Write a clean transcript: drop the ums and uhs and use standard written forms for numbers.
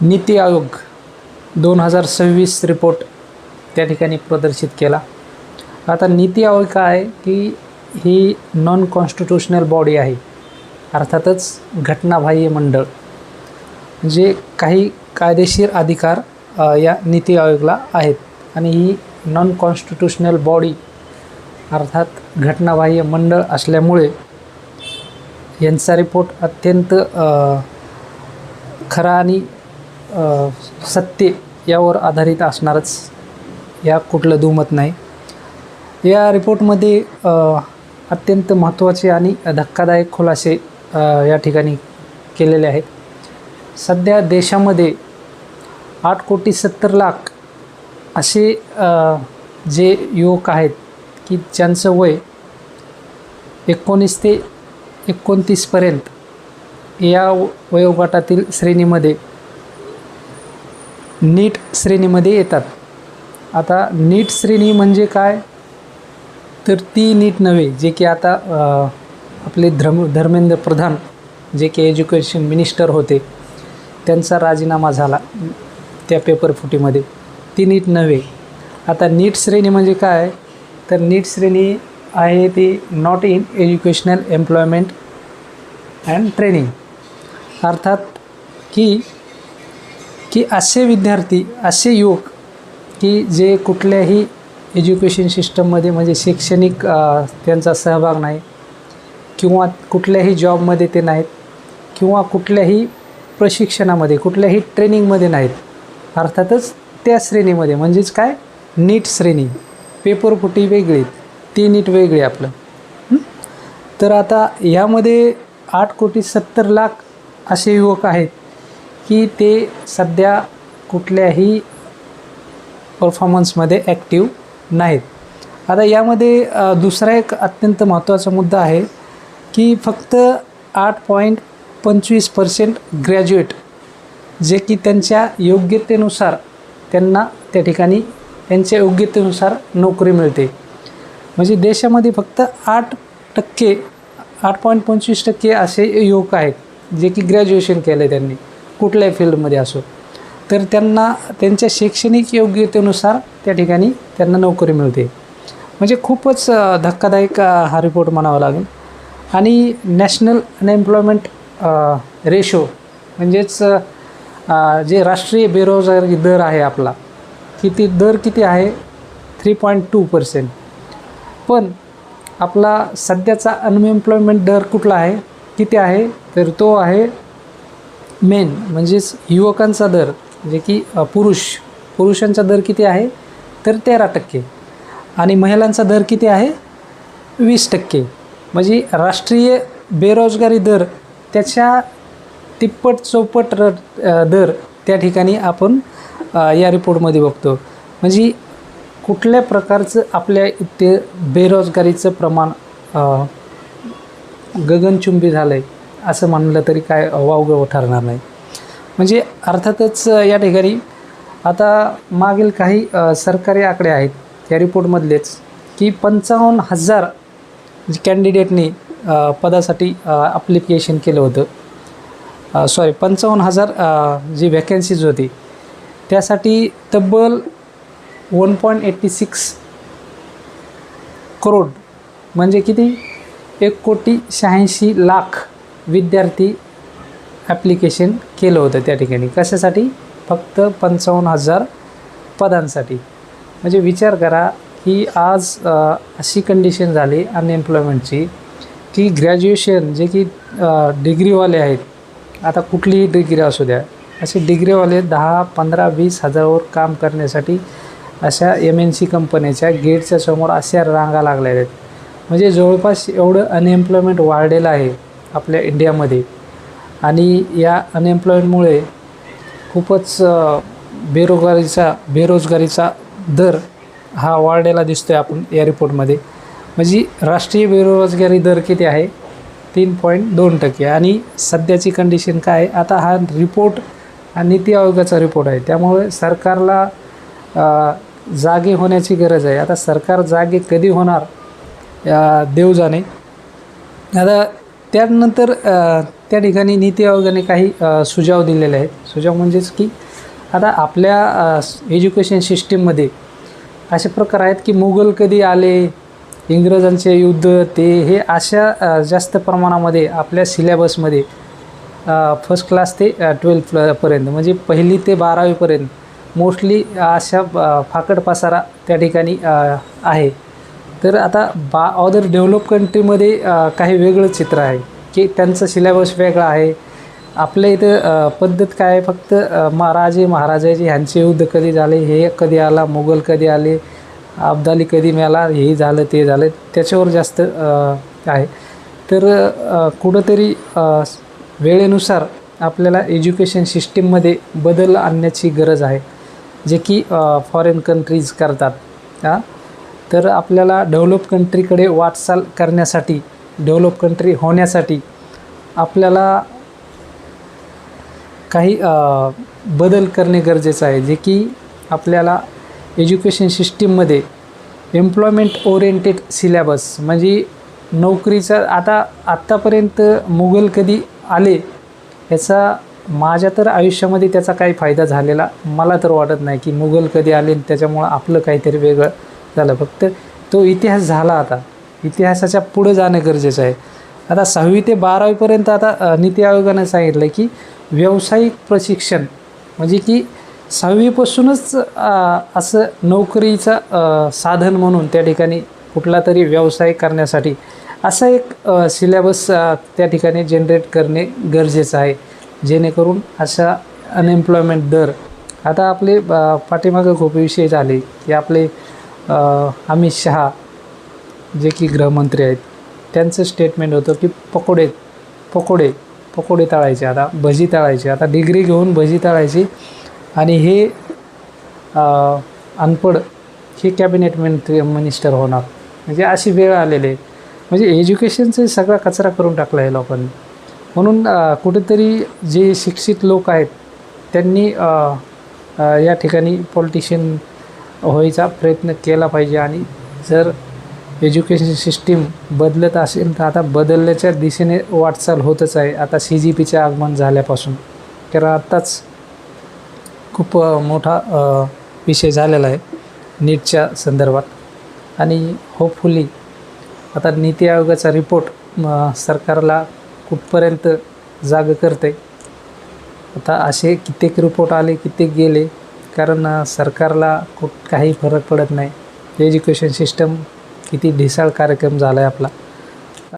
NITI Aayog 2026 report त्या ठिकाणी प्रदर्शित केला. आता नीती आयोग काय आहे की ही नॉन कॉन्स्टिट्यूशनल बॉडी आहे, अर्थातच घटनाबाह्य मंडळ. म्हणजे काही कायदेशीर अधिकार या नीती आयोगाला आहेत आणि ही नॉन कॉन्स्टिट्यूशनल बॉडी अर्थात घटनाबाह्य मंडळ असल्यामुळे यांचा रिपोर्ट अत्यंत खरा आणि सत्य यावर आधारित असणारच, या कुठलं दुमत नाही. या रिपोर्टमध्ये अत्यंत महत्त्वाचे आणि धक्कादायक खुलासे या ठिकाणी केलेले आहेत. सध्या देशामध्ये 8,70,00,000 असे जे युवक आहेत की ज्यांचं वय 19 ते 29 पर्यंत या वयोगटातील श्रेणीमध्ये नीट श्रेणीमध्ये येतात. आता नीट श्रेणी म्हणजे काय, तर ती नीट नव्हे जे की आता आपले धर्मेंद्र प्रधान जे की एज्युकेशन मिनिस्टर होते त्यांचा राजीनामा झाला त्या पेपरफुटीमध्ये, ती नीट नव्हे. आता नीट श्रेणी म्हणजे काय, तर नीट श्रेणी आहे ती not in educational employment and training. अर्थात की असे विद्यार्थी, असे युवक की जे कुठल्याही एज्युकेशन सिस्टममध्ये म्हणजे शैक्षणिक त्यांचा सहभाग नाही किंवा कुठल्याही जॉबमध्ये ते नाहीत किंवा कुठल्याही प्रशिक्षणामध्ये कुठल्याही ट्रेनिंगमध्ये नाहीत, अर्थातच त्या श्रेणीमध्ये म्हणजेच काय नीट श्रेणी. पेपरफुटी वेगळी, ती नीट वेगळी आपलं. तर आता यामध्ये 8,70,00,000 असे युवक आहेत की ते सध्या कुठल्याही परफॉर्मन्समध्ये ॲक्टिव्ह नाहीत. आता यामध्ये दुसरा एक अत्यंत महत्त्वाचा मुद्दा आहे की फक्त 8.25% ग्रॅज्युएट जे की त्यांच्या योग्यतेनुसार त्यांना त्या ठिकाणी त्यांच्या योग्यतेनुसार नोकरी मिळते. म्हणजे देशामध्ये फक्त 8.25% असे युवक आहेत जे की ग्रॅज्युएशन केलं आहे त्यांनी कुठल्याही फील्डमध्ये असो, तर त्यांना त्यांच्या शैक्षणिक योग्यतेनुसार त्या ठिकाणी त्यांना नोकरी मिळते. म्हणजे खूपच धक्कादायक हा रिपोर्ट म्हणावा लागेल. आणि नॅशनल अनएम्प्लॉयमेंट रेशो म्हणजेच जे राष्ट्रीय बेरोजगारी दर आहे आपला, किती दर किती आहे 3.2%. पण आपला सध्याचा अनएम्प्लॉयमेंट दर कुठला आहे, किती आहे, तर तो आहे मेन म्हणजेच युवकांचा दर जे की पुरुषांचा दर किती आहे तर 13% आणि महिलांचा दर किती आहे 20%. म्हणजे राष्ट्रीय बेरोजगारी दर त्याच्या तिप्पट चौपट दर त्या ठिकाणी आपण या रिपोर्टमध्ये बघतो. म्हणजे कुठल्या प्रकारचं आपल्या इथे बेरोजगारीचं प्रमाण गगनचुंबी झालं आहे असं म्हणलं तरी काय वावगं ठरणार नाही. म्हणजे अर्थातच या ठिकाणी आता मागील काही सरकारी आकडे आहेत या रिपोर्टमधलेच की 55,000 कॅन्डिडेटनी पदासाठी ॲप्लिकेशन केलं होतं. 55,000 जी व्हॅकन्सीज होती त्यासाठी तब्बल 1.86 करोड म्हणजे किती 1,86,00,000 विद्यार्थी ॲप्लिकेशन केलं होतं त्या ठिकाणी. कशासाठी, फक्त 55,000 पदांसाठी. म्हणजे विचार करा की आज अशी कंडिशन झाली अनएम्प्लॉयमेंटची की ग्रॅज्युएशन जे की डिग्रीवाले आहेत, आता कुठलीही डिग्री असू द्या, असे डिग्रीवाले 10, 15, 20 हजारावर काम करण्यासाठी अशा MNC कंपन्याच्या गेटच्या समोर अशा रांगा लागलेल्या आहेत. म्हणजे जवळपास एवढं अनएम्प्लॉयमेंट वाढलेलं आहे आपल्या इंडियामध्ये. आणि या अनएम्प्लॉयमेंटमुळे खूपच बेरोजगारीचा दर हा वाढलेला दिसतो आहे आपण या रिपोर्टमध्ये. म्हणजे राष्ट्रीय बेरोजगारी दर किती आहे 3.2% आणि सध्याची कंडिशन काय आहे. आता हा रिपोर्ट हा नीती आयोगाचा रिपोर्ट आहे, त्यामुळे सरकारला जागे होण्याची गरज आहे. आता सरकार जागे कधी होणार देव जाणे. आता त्यानंतर त्या ठिकाणी नीती आयोगाने काही सुझाव दिलेले आहेत. सुझाव म्हणजेच की आता आपल्या एज्युकेशन सिस्टीममध्ये असे प्रकार आहेत की मुघल कधी आले, इंग्रजांचे युद्ध, ते हे अशा जास्त प्रमाणामध्ये आपल्या सिलेबसमध्ये फर्स्ट क्लास ते 12th पर्यंत म्हणजे 1ली ते 12वीपर्यंत मोस्टली अशा फाकड पसारा त्या ठिकाणी आहे. तर आता अदर डेव्हलप कंट्रीमध्ये काही वेगळं चित्र आहे की त्यांचं सिलेबस वेगळा आहे. आपल्या इथं पद्धत काय आहे, फक्त राजे महाराजाचे ह्यांचे युद्ध कधी झाले, हे कधी आला, मुघल कधी आले, अब्दाली कधी मेला, हे झालं ते झालं, त्याच्यावर जास्त आहे. तर कुठंतरी वेळेनुसार आपल्याला एज्युकेशन सिस्टीममध्ये बदल आणण्याची गरज आहे, जे की फॉरेन कंट्रीज करतात. तर आपल्याला डेव्हलप कंट्रीकडे वाटचाल करण्यासाठी, डेव्हलप कंट्री होण्यासाठी आपल्याला काही बदल करणे गरजेचं आहे, जे की आपल्याला एज्युकेशन सिस्टीममध्ये एम्प्लॉयमेंट ओरिएंटेड सिलेबस म्हणजे नोकरीचा. आत्तापर्यंत मुघल कधी आले याचा माझ्या तर आयुष्यामध्ये त्याचा काही फायदा झालेला मला तर वाटत नाही की मुघल कधी आले त्याच्यामुळं आपलं काहीतरी वेगळं झालं. फक्त तो इतिहास झाला. आता इतिहासाच्या पुढं जाणं गरजेचं आहे. आता 6वी ते 12वीपर्यंत आता नीती आयोगाने सांगितलं की व्यावसायिक प्रशिक्षण म्हणजे की 6वीपासूनच असं नोकरीचं साधन म्हणून त्या ठिकाणी कुठला तरी व्यवसाय करण्यासाठी असा एक सिलेबस त्या ठिकाणी जनरेट करणे गरजेचं आहे, जेणेकरून अशा अनएम्प्लॉयमेंट दर. आता आपले पाठीमागं खूप विषय झाले की आपले अमित शहा जे की गृहमंत्री आहेत, त्यांचं स्टेटमेंट होतं की पकोडे तळायचे, आता भजी तळायची, आता डिग्री घेऊन भजी तळायची आणि हे अनपढ हे कॅबिनेट मिनिस्टर होणार. म्हणजे अशी वेळ आलेली आहे. म्हणजे एज्युकेशनचा सगळा कचरा करून टाकला आहे लोकांनी. म्हणून कुठेतरी जे शिक्षित लोक आहेत त्यांनी या ठिकाणी पॉलिटिशियन व्हायचा प्रयत्न केला पाहिजे. आणि जर एज्युकेशन सिस्टीम बदलत असेल तर आता बदलण्याच्या दिशेने वाटचाल होतच आहे. आता CGPचे आगमन झाल्यापासून, तर आत्ताच खूप मोठा विषय झालेला आहे नीटच्या संदर्भात. आणि होपफुली आता नीती आयोगाचा रिपोर्ट सरकारला कुठपर्यंत जागं करते. आता असे कित्येक रिपोर्ट आले, कित्येक गेले, कारण सरकारला काही फरक पडत नाही. एज्युकेशन सिस्टम किती ढिसाळ कार्यक्रम झाला आहे आपला.